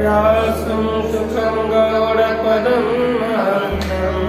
व्यासं सुखं गौडपदं महन्तम्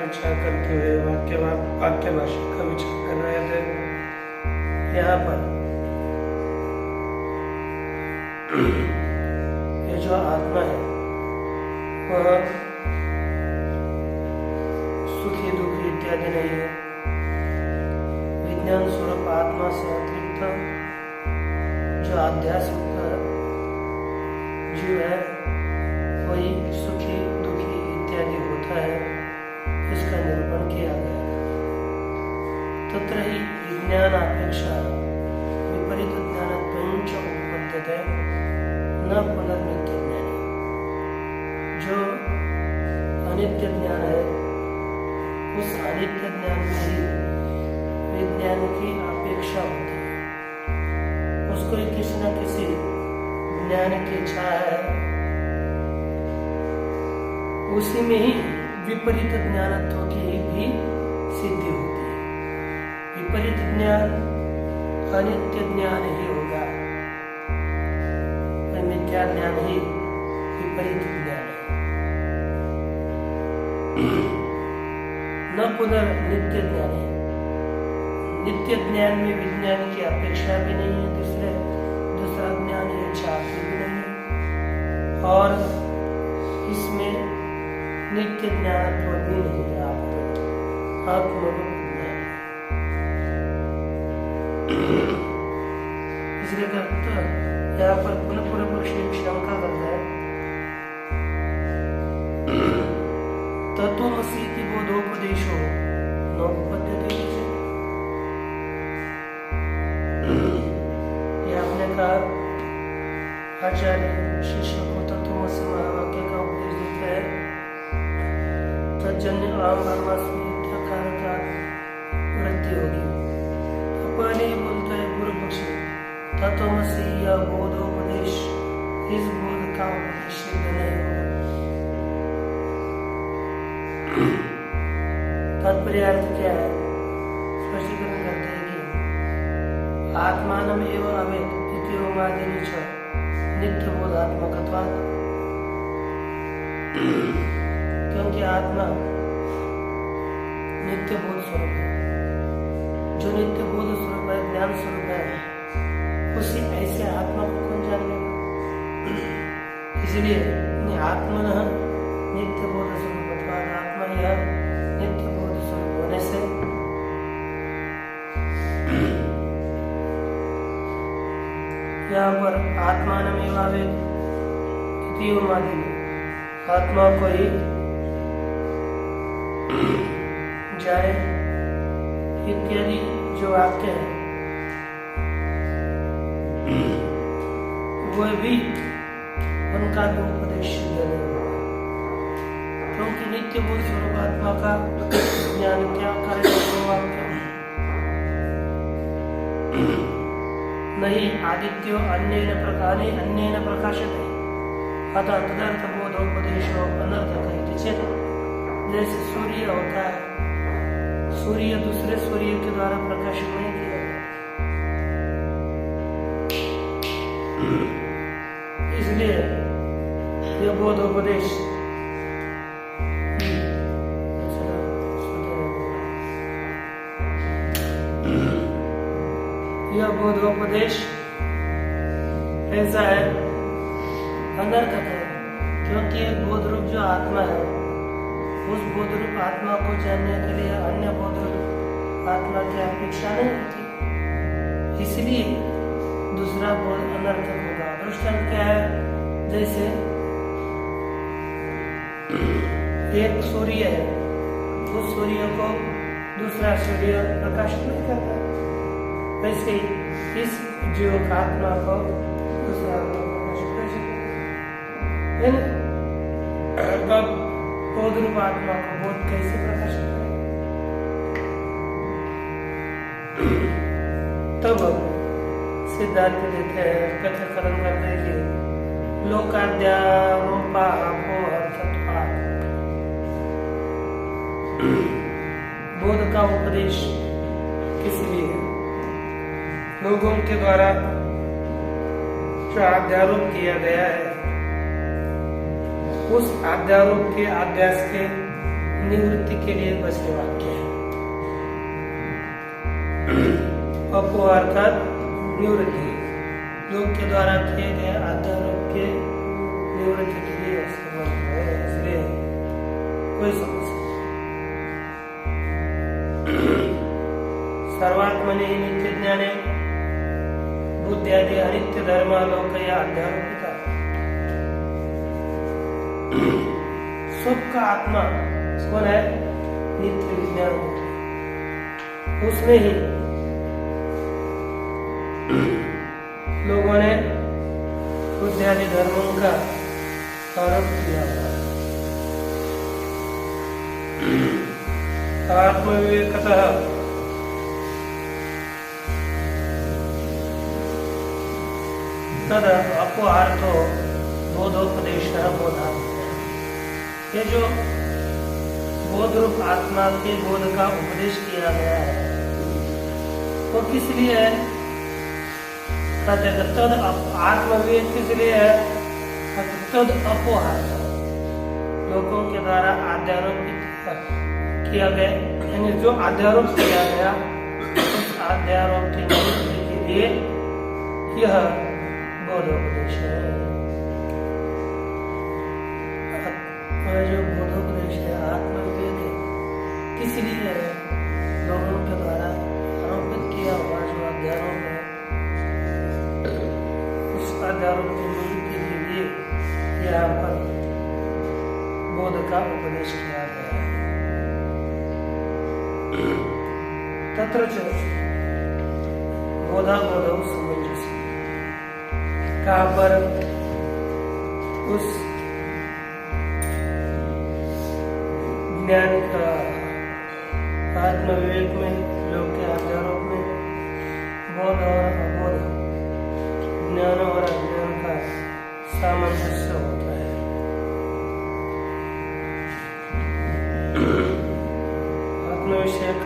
विचार करते हुए वाक्य भाषा का विचार कर रहे थे। यहाँ पर ये जो आत्मा है वह सुखी दुखी इत्यादि नहीं है। विज्ञान स्वरूप आत्मा से अतिरिक्त जो आध्यात्मिक जीव है वही सुखी दुखी इत्यादि होता है, इसका निरूपण किया गया। तत्र हि विज्ञानापेक्षा विपरीत ज्ञानत्वञ्च उपपद्यते न पुनर्नित्य ज्ञानी। जो अनित्य ज्ञान है उस अनित्य ज्ञान में ही विज्ञान की अपेक्षा होती है। उसको किसी न किसी ज्ञान की इच्छा है, उसी में ही विपरीत ज्ञानत्व की भी सिद्धि होती है। विपरीत ज्ञान अनित्य ज्ञान ही होगा, मिथ्या ज्ञान ही विपरीत ज्ञान है। न पुनर्नित्य ज्ञान है। नित्य ज्ञान में विज्ञान की अपेक्षा भी नहीं है, दूसरा ज्ञान ये चाहते भी नहीं है, और इसमें नित्य ज्ञानत्व भी नहीं है। आत्मरूप ज्ञान इसलिए यहाँ पर पुनः पूर्व पक्ष शंका करता है, तत्वमसीति बोधोपदेशो नोपपद्यते। ये आपने कहा आचार्य शिष्य को तत्वमसी महावाक्य का उपदेश देता है, तो जन्य आम ब्रह्मास्मि इत्याकार का वृत्ति होगी। तो पहले ही बोलता है पूर्व पक्षी, तत्वमसि यह बोधोपदेश, इस बोध का उपदेश सिद्ध नहीं होगा। तात्पर्य अर्थ क्या है? स्पष्टीकरण करते हैं कि आत्मानम एवं अवेद इत्योमादिनी च नित्य बोधात्मकत्वात्, क्योंकि आत्मा नित्य बोध स्वरूप है। जो नित्य बोध स्वरूप है, ज्ञान स्वरूप है, उसी ऐसे आत्मा को कौन जान लेगा? इसलिए आत्मनः नित्य बोध स्वरूपत्वात्, आत्मा यह नित्य बोध स्वरूप होने से यहाँ पर आत्मानमेवावेद इत्योमादिनी, आत्मा को ही जाने इत्यादि जो वाक्य है वह भी उनका भी उपदेश सिद्ध नहीं होगा, क्योंकि नित्य बोध स्वरूप आत्मा का ज्ञान क्या करेगा? वाक्य नहीं आदित्यो अन्येन प्रकाशते, अतः तदर्थ बोधोपदेशो अनर्थक है। जैसे सूर्य होता है, सूर्य दूसरे सूर्य के द्वारा प्रकाशित नहीं किया जाता, इसलिए यह बोधोपदेश बोधोपदेश ऐसा है, अनर्थक है, क्योंकि बोध रूप जो आत्मा है, उस बोध रूप आत्मा को जानने के लिए अन्य बोध रूप आत्मा की अपेक्षा नहीं होती, इसलिए दूसरा बोध अनर्थक होगा। दृष्टांत क्या है? जैसे एक सूर्य है, उस सूर्य को दूसरा सूर्य प्रकाशित नहीं करता, वैसे इस जीव का आत्मा को दूसरा प्रकाशित कर सकते हैं। तब बोध रूप आत्मा को बोध कैसे प्रकाशित करें? तब सिद्धांत देते हैं, कथन करते हैं कि लोकाद्यारोपा अर्थत्वात्, बोध का उपदेश किस लिए है? लोगों के द्वारा जो अध्यारोप किया गया है, उस अध्यारोप के अभ्यास के निवृत्ति के लिए बचे वाक्य है। अपो अर्थात निवृत्ति, लोग के द्वारा किए गए अध्यारोप के निवृत्ति के लिए है, इसलिए कोई समस्या। सर्वात्मनि नित्य ज्ञाने बुद्ध्यादि अनित्य धर्मालोकया अध्यारोपिता, सबका आत्मा कौन है? नित्य विज्ञान, उसमें ही लोगों ने बुद्ध्यादि धर्मों का आरोप किया हुआ है। आत्मविवेकतः तद अपवार्थो बोधोपदेश बोधा, ये जो बोध रूप आत्मा के बोध का उपदेश किया गया है वो किस लिए है? तद आत्मविवेक किस लिए है? तद अपवार्थ, लोगों के द्वारा अध्यारोपित किया गया, यानी जो अध्यारोप किया गया उस अध्यारोप की निवृत्ति के लिए यह बोधोपदेश है। जो बोधोपदेश है आत्मविवेक है, किस लिए है? लोगों के द्वारा आरोपित किया हुआ जो अध्यारोप है, उस अध्यारोप की निवृत्ति के लिए यहाँ पर बोध का उपदेश किया गया है। तत्र च बोधा बोधौ समंजस्य, कहाँ पर? उस ज्ञान का आत्म विवेक में, लोक के आचारों में बोध और अबोध, ज्ञान और अज्ञान का सामंजस्य होता है। आत्म विषयक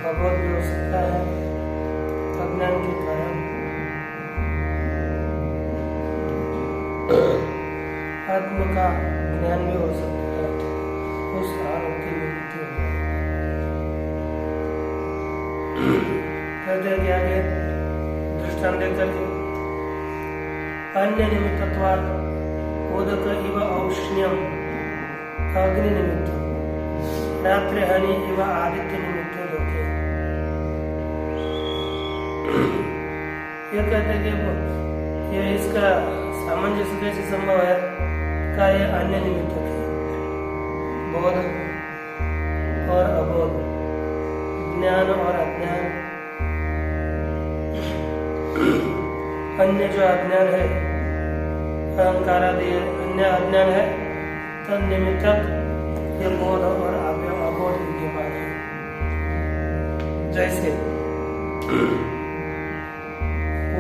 अबोध भी हो सकता है अज्ञान के कारण, आत्म का ज्ञान भी हो सकता है उस आरोप की निवृत्ति हो जाए। कहते कि आगे दृष्टांत देकर अन्य निमित्तत्वात् उदक इव औष्ण्यम अग्नि निमित्त रात्रि हनि इव आदित्य निमित्त लोके। ये कहते कि ये इसका सामंजस्य कैसे संभव है का ये अन्य निमित्त है, बोध और अबोध, ज्ञान और अज्ञान। अन्य जो अज्ञान है अहंकार आदि अन्य अज्ञान है, तद निमित्तक ये बोध और अबोध विद्यमान है। जैसे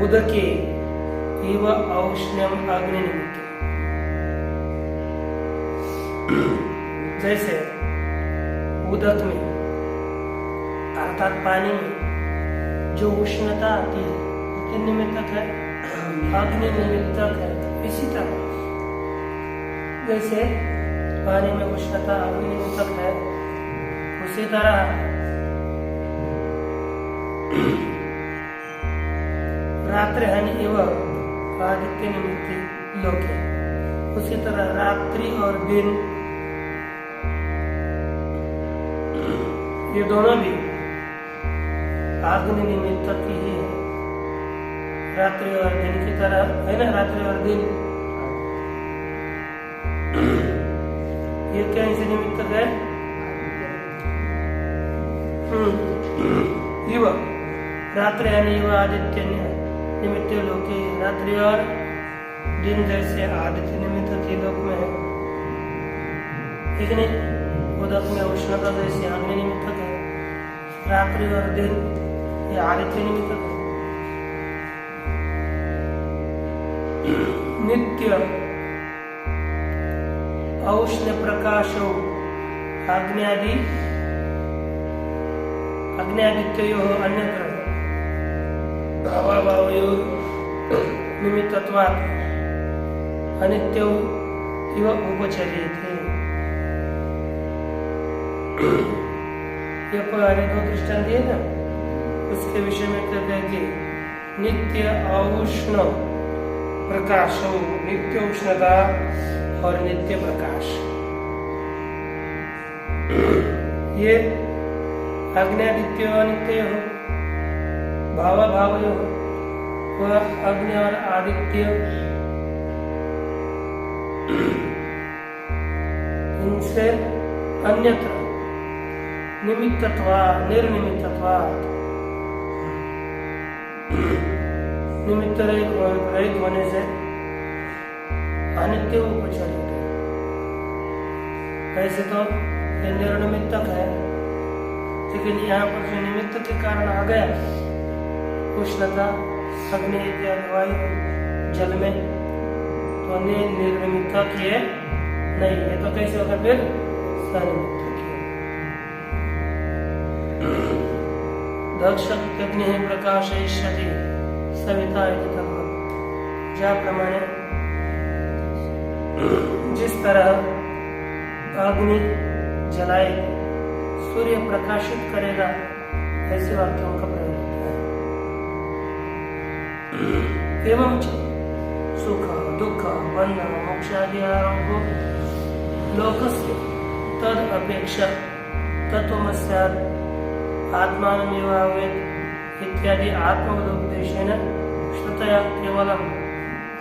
उदके इव औष्ण्यम अग्नि निमित्त, जैसे उदक में अर्थात पानी में जो उष्णता आती है किन निमित्तक है, अग्नि निमित्तक है। इसी तरह जैसे पानी में उष्णता अग्नि निमित्तक है, उसी तरह रात्रि हनि एव आदित्य निमित्त लोके, उसी तरह रात्रि और दिन ये दोनों भी अग्नि निमित्तक ही है। रात्रि और दिन की तरह है ना, रात्रि और दिन ये कैसे निमित्तक है? इव रात्रि यानी इव आदित्य निमित्त लोके, रात्रि और दिन जैसे आदित्य निमित्त के लोक में है, ठीक नहीं? उदक में उष्णता जैसे अग्नि निमित्तक है, रात्रि और दिन ये आदित्य निमित्तक है। नित्य औष्ण्य प्रकाशो अग्न्यादित्योः अन्यत्र भावाभावयोः निमित्तत्वात् अनित्यौ इव उपचर्यते। ये पहले दो दृष्टांत दिए ना, उसके विषय में कहते हैं कि नित्य औष्ण प्रकाश, नित्य उष्णता और नित्य प्रकाश, ये अग्न्यादित्य अनित्य हो, भावाभाव हो, वह अग्नि और आदित्य इनसे अन्यत्र निमित्तत्वा निर्निमित्तत्वा, निमित्त रहित होने से अनित्य उपचरित है। वैसे तो ये निर्निमित्तक है, लेकिन यहाँ पर जो निमित्त के कारण आ गया उष्णता अग्नि इत्यादि वायु जल में, तो निर्निमित्तक ये नहीं, ये तो कैसे होगा फिर सनिमित्तक। दक्षग्नि प्रकाशयिष्यति सविता इति तद्वत्, ज्याप्रमाणे जिस तरह अग्नि जलाए सूर्य प्रकाशित करेगा, ऐसे वाक्यों का प्रयोग होता है। एवं सुख दुख बंध मोक्ष आदि आरोपो लोकस्य तद अपेक्षा तत्वमस्यात् आत्मानमेव आवेत् इत्यादि आत्मोपदेशेन श्रुतया केवलम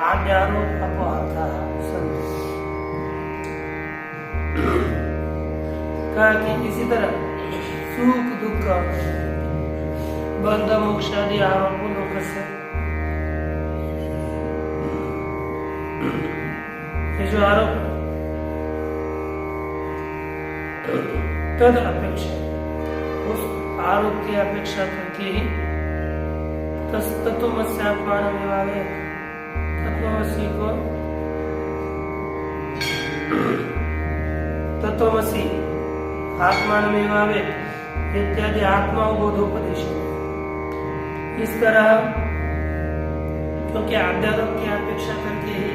आद्यारोप अपवादाः सन्ति। कहा कि इसी तरह सुख दुख बंध मोक्ष आदि आरोपों लोकस्य, ये जो आरोप तद अपेक्षा, उस आरोप की अपेक्षा करके ही तत्वमसि आत्मानमेवावेत, तत्वमसि को तत्वमसि आत्मानमेवावेत इत्यादि आत्मावबोधोपदेश। इस तरह क्योंकि अध्यारोप की अपेक्षा करके ही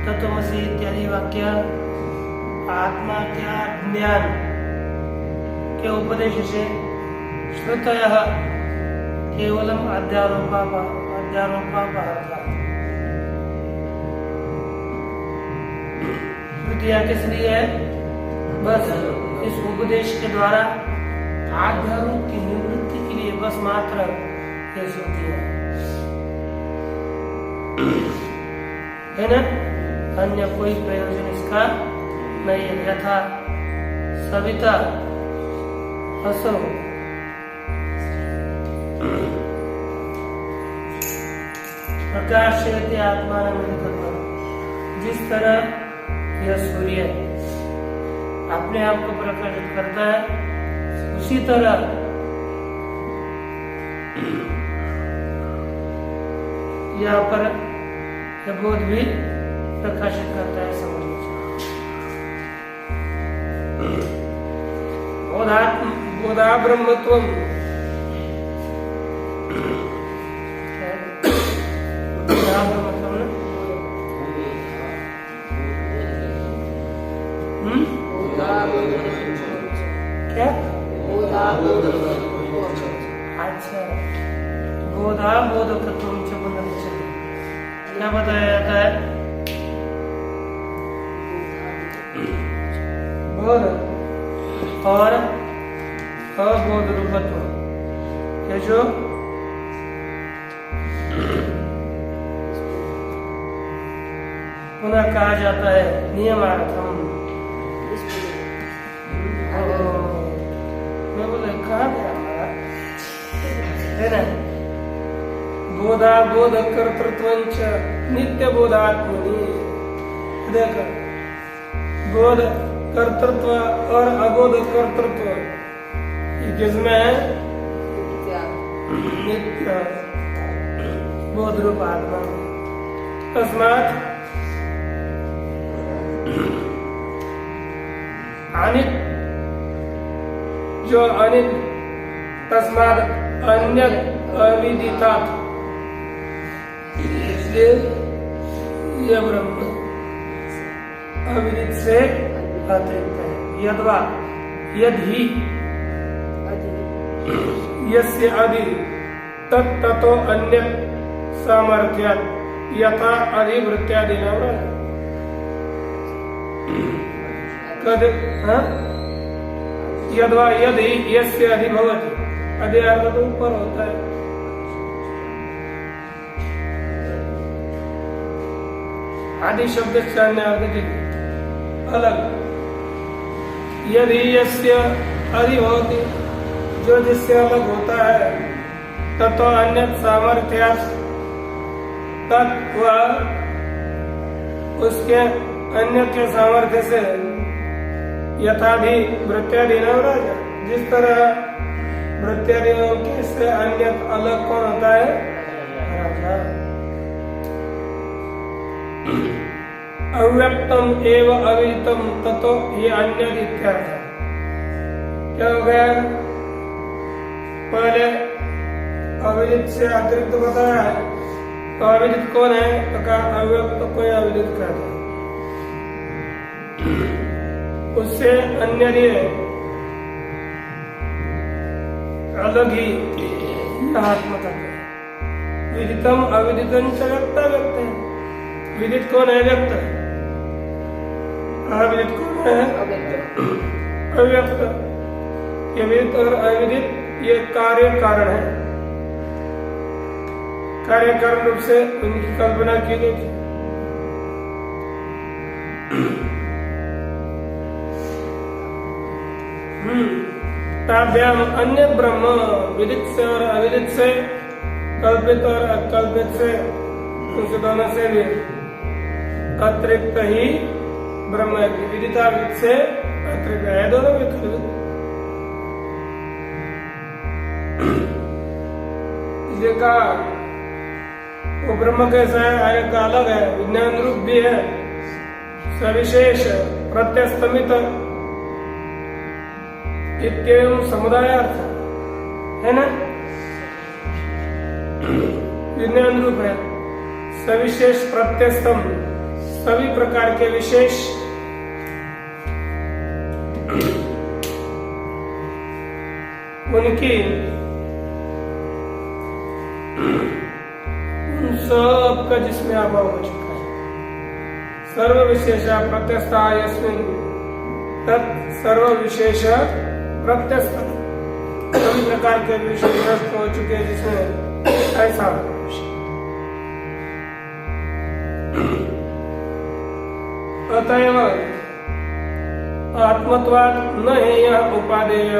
तत्वमसि इत्यादि वाक्य आत्मा क्या ज्ञान के उपदेश से श्रुतयः केवलम अध्यारोपापहर्ता। श्रुतियां किस लिए है? बस इस उपदेश के द्वारा आध्यारोप की निवृत्ति के लिए बस मात्र ये श्रुतियां है ना, अन्य कोई प्रयोजन इसका नहीं है। यथा सविता असो प्रकाशयते आत्मानमृतत्वम्, जिस तरह यह सूर्य अपने आप को प्रकाशित करता है, उसी तरह यहाँ पर यह बोध भी प्रकाशित करता है, समझना चाहिए। बोधा ब्रह्मत्वम, क्या? अच्छा, बोधा बोधकत्व क्या बताया जाता है? बोध और अबोध रूपत्व, ये जो पुनः कहा जाता है नियमार्थम। मैं बोला कहा गया हमारा है ना, बोधा बोध कर्तृत्वंच नित्य बोधात्मनि। देख, बोध कर्तृत्व और अबोध कर्तृत्व किसमें है? नित्य बोध रूप आत्मा। तस्मात् अनित जो अनित, तस्मात् अन्य अविदिता, इसलिए यह ब्रह्म अविदित से अतिरिक्त है। यद्वा यदि यस्य अधि तत्तो अन्य सामर्थ्यात् यथा अधिवृत्त्यादिना यद्वा यदि यस्य अधि भवति, अधि अर्थ तो ऊपर होता है। आदि शब्द से अन्य अर्थ अलग। यदि यस्य अधि भवति, जो जिससे अलग होता है, ततो अन्य सामर्थ्यात्, तत्व उसके अन्य के सामर्थ्य से यथाधि वृत्त्यादि न राजा, जिस तरह वृत्त्यादियों के से अन्य अलग कौन होता है? राजा। अव्यक्तम एव अविदितम ततो ये अन्य इत्यार्थ। क्या हो गया? पहले अविदित से अतिरिक्त बताया है, तो अविदित कौन है? तो कहा अव्यक्त को अविदित कहते हैं। उससे अन्य अलग ही आत्मा तक है। विदितम अविदितम च व्यक्त व्यक्त है। विदित कौन है? व्यक्त। अविदित कौन है? अव्यक्त। ये विदित और अविदित ये कार्य कारण है। कार्य कारण रूप से उनकी कल्पना की गई थी। ताभ्याम अन्य ब्रह्म, विदित से और अविदित से, कल्पित और अकल्पित से, उस दोनों से भी अतिरिक्त ही ब्रह्म विदिता विद से अतिरिक्त है, दोनों में खलवित। इसलिए कहा वो ब्रह्म कैसा है, आर्य का अलग है, विज्ञान रूप भी है, सविशेष प्रत्यस्तमित इत्येवं समुदायार्थ है ना, विज्ञान रूप है, सविशेष प्रत्यस्तम, सभी प्रकार के विशेष उनकी उन सब का जिसमें अभाव हो चुका है। सर्व विशेषा प्रत्यस्ता यस्मिन तत् सर्व विशेष प्रत्यस्त, सभी प्रकार के विशेष हो चुके हैं जिसमें ऐसा अतएव आत्मत्वात् न है यह उपादेय,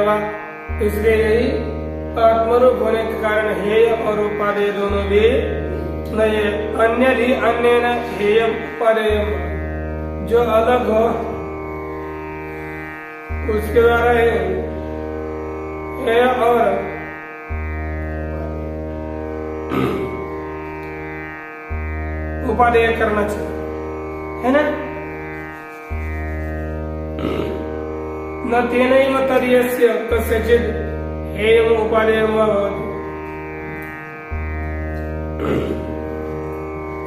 इसलिए यही आत्मरूप होने के कारण हेय और उपादेय दोनों भी नहीं है। अन्य भी अन्य न हेय उपादेय, जो अलग हो उसके द्वारा हेय और उपादेय करना चाहिए, है ना। न तेनैव तदीयस्य कस्यचित् हेयम् उपादेयं वा भवति,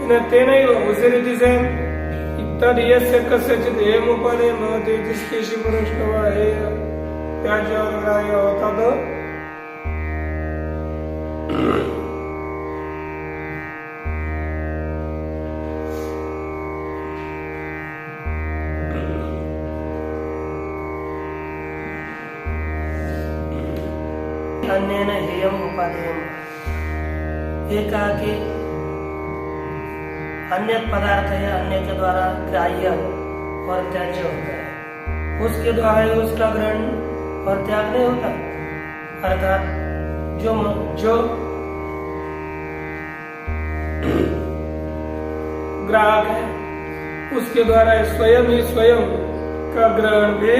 न तेनैव उसी रीति से तदीयस्य कस्यचित् हेयम् उपादेयं भवति, जिस किसी पुरुष का वह हेय त्याज्य और ग्राह्य होता तो अन्य हेयम उपादेयम, ये कहा कि अन्य पदार्थ है अन्य के द्वारा ग्राह्य और त्याज्य होता है, उसके द्वारा ही उसका ग्रहण और त्याग नहीं होता। अर्थात जो ग्राहक है उसके द्वारा स्वयं ही स्वयं का ग्रहण भी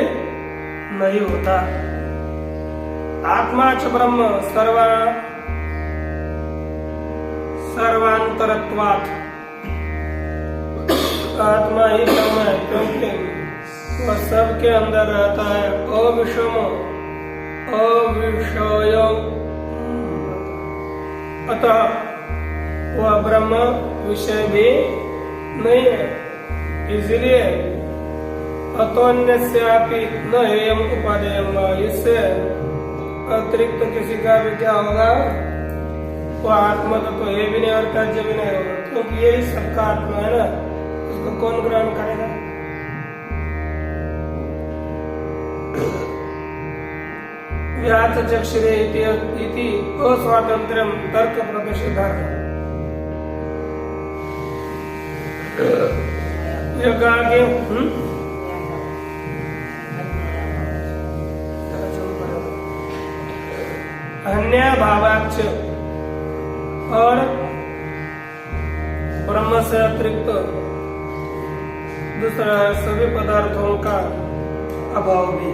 नहीं होता। आत्मा च ब्रह्म सर्वांतरत्वात्, आत्मा ही ब्रह्म है क्योंकि वह सबके अंदर रहता है, अविषम अविषय, अतः वह ब्रह्म विषय भी नहीं है। इसलिए अतोन्यस्यापि न हेयम उपादेयम, इससे अतिरिक्त किसी का भी क्या होगा, वो आत्मा तो ये भी नहीं और त्याज्य भी नहीं होगा, क्योंकि यही सबका आत्मा है ना, उसको कौन ग्रहण करेगा। व्याच चक्षुरे इति अस्वातंत्र्यम तर्क प्रतिषेधार्थ, यह कहा कि अन्य भावाक्ष और ब्रह्म से अतिरिक्त दूसरा सभी पदार्थों का अभाव भी,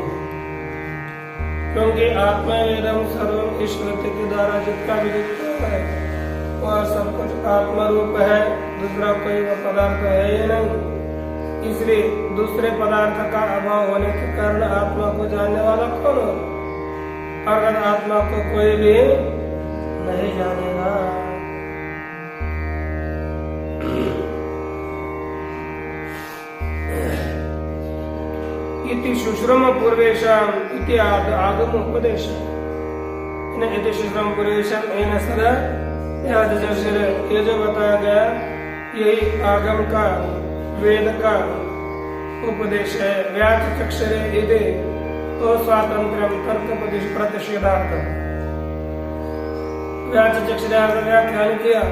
क्योंकि आत्मा एवं सर्वम ईश्वर के द्वारा जितना भी दिखता है वह सब कुछ आत्मा रूप है, दूसरा कोई पदार्थ है ही नहीं। इसलिए दूसरे पदार्थ का अभाव होने के कारण आत्मा को जानने वाला कौन हो, अगर आत्मा को कोई भी नहीं जानेगा। इति शुश्रम पूर्वेशम इति आगम उपदेश, इति शुश्रम पूर्वेशम एन सदा ये जो बताया गया यही आगम का वेद का उपदेश है। व्याच चक्षुरे यदि स्वातंत्र तर्क प्रतिषेधार्थ, व्याच चक्षुरार्थ व्याख्यान किया,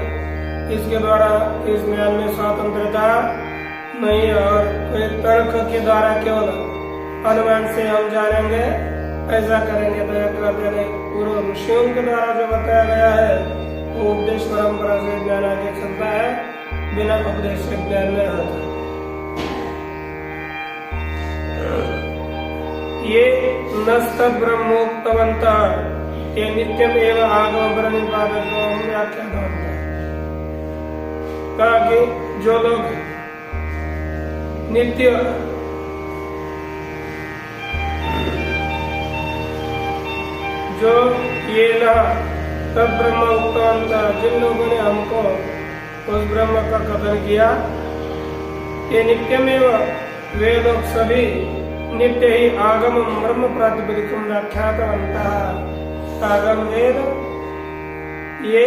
इसके द्वारा इस ज्ञान में स्वतंत्रता नहीं है और कोई तर्क के द्वारा केवल अनुमान से हम जानेंगे ऐसा करेंगे तो यह कहते नहीं। पूर्व ऋषियों के द्वारा जो बताया गया है वो उपदेश परंपरा से ज्ञान आगे चलता है, बिना उपदेश से ज्ञान नहीं होता। ये नस्तद ब्रह्मोक्तवन्तः ये नित्यम एवं आगम ब्रह्मपादक व्याख्यातवन्तः। कहा कि जो लोग नित्य जो ये न तब ब्रह्म उक्तवन्तः, जिन लोगों ने हमको उस ब्रह्म का कथन किया, ये नित्यमेव वे लोग सभी नित्य ही आगम ब्रह्म प्रातिपदिकम व्याख्यातवन्तः। आगम वेद ये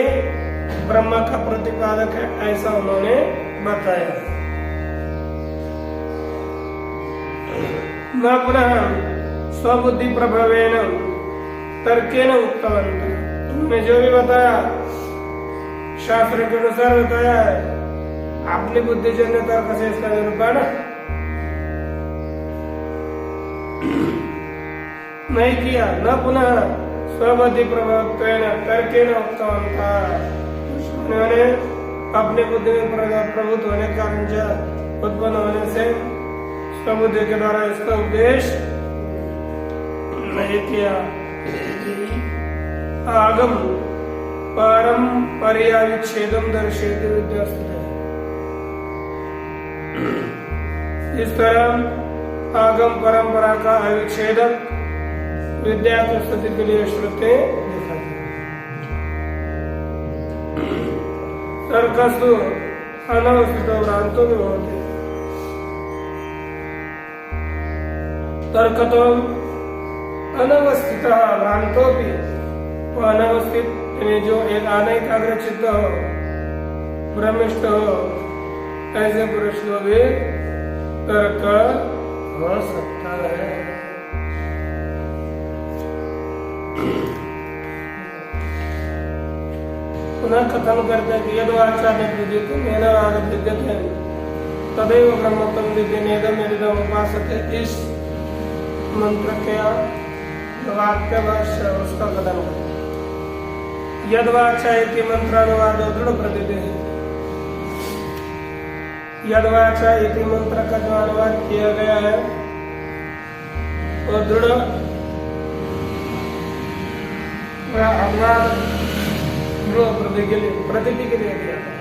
ब्रह्म का प्रतिपादक है, ऐसा उन्होंने बताया। न पुनः स्वबुद्धि प्रभावेन तर्केन उक्तवन्तः, उन्होंने जो भी बताया शास्त्र के अनुसार बताया है, अपनी बुद्धिजन्य तर्क से इसका निरूपण नहीं किया। न पुनः स्वबुद्धि प्रभावेन तर्केन उक्तवन्तः, उन्होंने अपने बुद्धि में प्रभुत्व होने का उत्पन्न होने से स्वबुद्धि के द्वारा इसका उपदेश नहीं किया। आगम परम पर्याविच्छेदम दर्शयति विद्यास्तुते, इस तरह आगम परंपरा का अविच्छेदक विद्या की स्तुति के लिए श्रुति दिखाई। तर्कस्तु अनवस्थितो भ्रांतो भी होते, तर्क तो अनवस्थित भ्रांतो भी, वो अनवस्थित यानी जो एक अनैकाग्र चित्त हो, भ्रमिष्ट हो, ऐसे पुरुष को भी तर्क हो सकता है। पुनः कथन करते हैं कि यद वाचार्य विद्यते येन आगम विद्यते तदेव ब्रह्मत्वं विद्येनेदम यदिदम उपासते, इस मंत्र के वाक्य भाष्य उसका कथन है। यद वाचा इति मंत्रानुवाद दृढ़ प्रतीति है। यद वाचा इति मंत्र का जो अनुवाद किया गया है वो दृढ़ अनुवाद प्रतीति के लिए दिया है।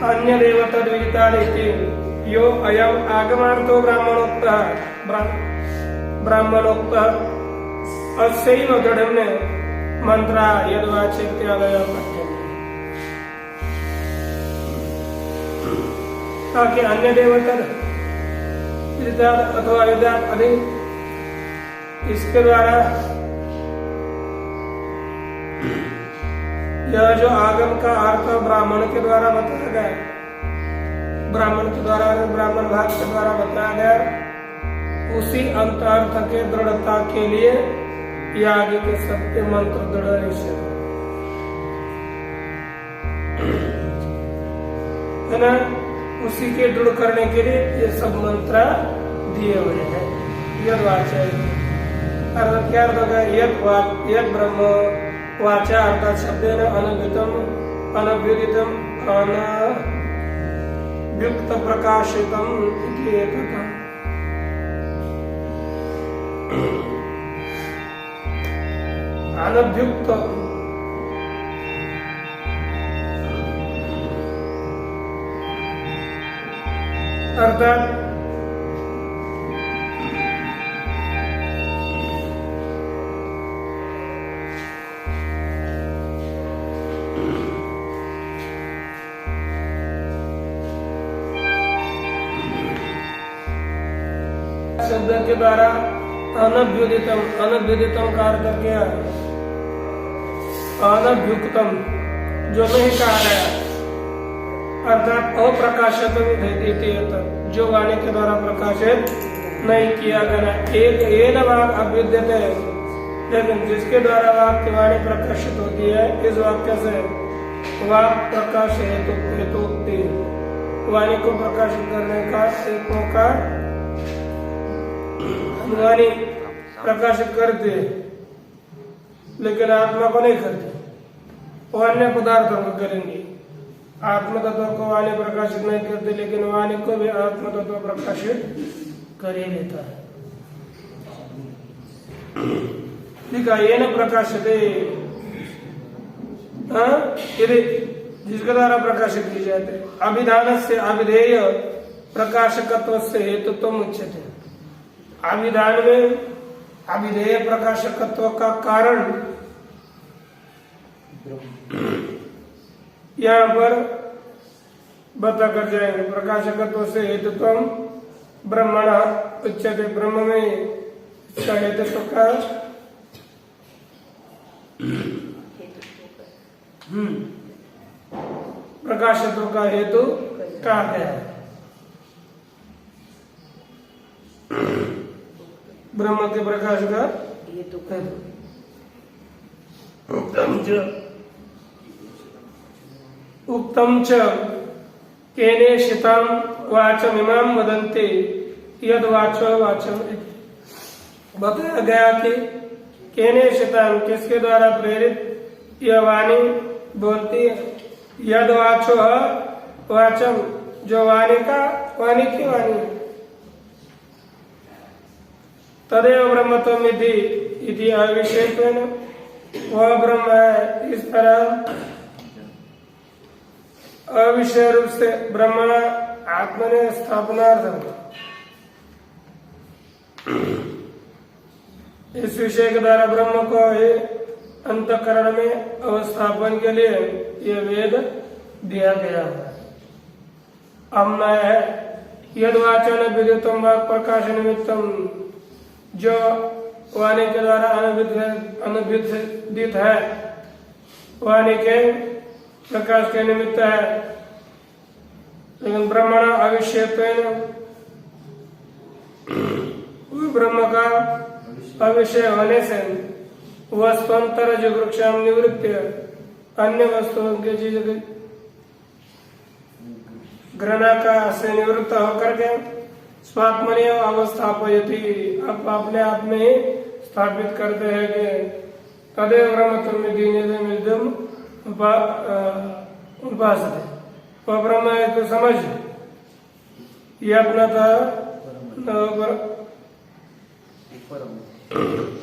अन्य देवता विदिता यो अयम आगमार्थो ब्राह्मणोक्तः अस्यैव दृढ़म्ने मंत्रा यद्वाचेत्यादयः पठ्यन्ते, ताकि अन्य देवता अथवा विद्यात अधिक इसके द्वारा यह जो आगम का अर्थ ब्राह्मण के द्वारा बताया गया, ब्राह्मण के द्वारा ब्राह्मण भाग के द्वारा बताया गया, उसी अंत अर्थ के दृढ़ता के लिए ये आगे के सत्य मंत्र दृढ़ निश्चय है ना, उसी के दृढ़ करने के लिए ये सब मंत्र दिए हुए हैं। यद वाचा अर्थ क्या अर्थ होगा? यद ब्रह्म वाचा अर्थात शब्देन अनभितम अनभ्युदितम अनभ्युक्त प्रकाशितम इति एतत्। अनभ्युक्त अर्थात शब्द के द्वारा अनभ्युदितम, अनभ्युदितम का अर्थ क्या है? अनभ्युक्तम, जो नहीं कहा गया, अर्थात अप्रकाशितम इति, जो वाणी के द्वारा प्रकाशित नहीं किया गया। एक ये वाक अभ्युद्यते, लेकिन जिसके द्वारा वाक की वाणी प्रकाशित होती है, इस वाक्य से वाक प्रकाश हेतुक्ति, वाणी को प्रकाशित करने का एक मौका वाणी प्रकाशित करते, लेकिन आत्मा को नहीं करते, वो अन्य पदार्थों को करेंगे। आत्म तत्व को वाणी प्रकाशित नहीं करते, लेकिन वाणी को भी आत्म तत्व प्रकाशित कर ही लेता है। लिखा ये न प्रकाशते, यदि जिसके द्वारा प्रकाशित की जाते अभिधान से अभिधेय प्रकाशकत्व से हेतुत्व उच्यते। अभिधान में अभिधेय प्रकाशकत्व का कारण यहाँ पर बता कर जाएंगे। प्रकाशकत्व से हेतुत्व ब्रह्मण उच्यते, ब्रह्म में इसका हेतुत्व का प्रकाशत्व का हेतु कहा गया है। ब्रह्म के प्रकाश का हेतु उक्तम च केने शिताम वाचम इमाम वदन्ते यद वाचो वाचम। बताया गया कि केने शिताम किसके द्वारा प्रेरित यह वाणी बोलती है, यद वाचो वाचम जो वाणी की वाणी, तदेव ब्रह्मत्वमिति इति अविशेषेण वह ब्रह्म है। इस तरह अविषय रूप से ब्रह्मण आत्मने स्थापनार्थ इस विषय के द्वारा ब्रह्म को अंतःकरण में अवस्थापन के लिए यह वेद दिया गया है। अम्ना है यद वाचन विद्युतम वाक् प्रकाश निमित्तम, जो वाणी के द्वारा अनुविदित है, वाणी के प्रकाश के निमित्त है। लेकिन ब्रह्मण अविषयत्वेन ब्रह्म का अविषय होने से वस्तुअंतर जो वृक्षाम निवृत्ति अन्य वस्तुओं के चीज घृणा का से निवृत्त होकर के स्वात्मनि अवस्थापयति, आप अपने आप में ही स्थापित करते हैं कि तदेव ब्रह्मत्वमिदं उपासते। वह ब्रह्म है तो समझ ये अपना था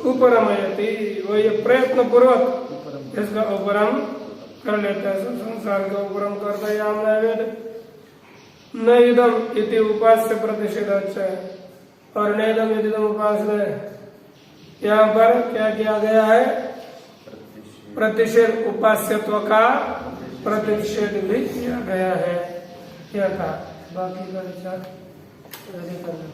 उपरमयति, वो ये प्रयत्न पूर्वक इसका उपरम कर लेता है, संसार का उपरम करता है। यहाँ वेद न इदम इति उपास्य प्रतिषेध अच्छा है, और न इदम इदम उपास्य यहाँ पर क्या किया गया है, प्रतिषेध उपास्यत्व का प्रतिषेध भी किया गया है। क्या था बाकी का विचार करना।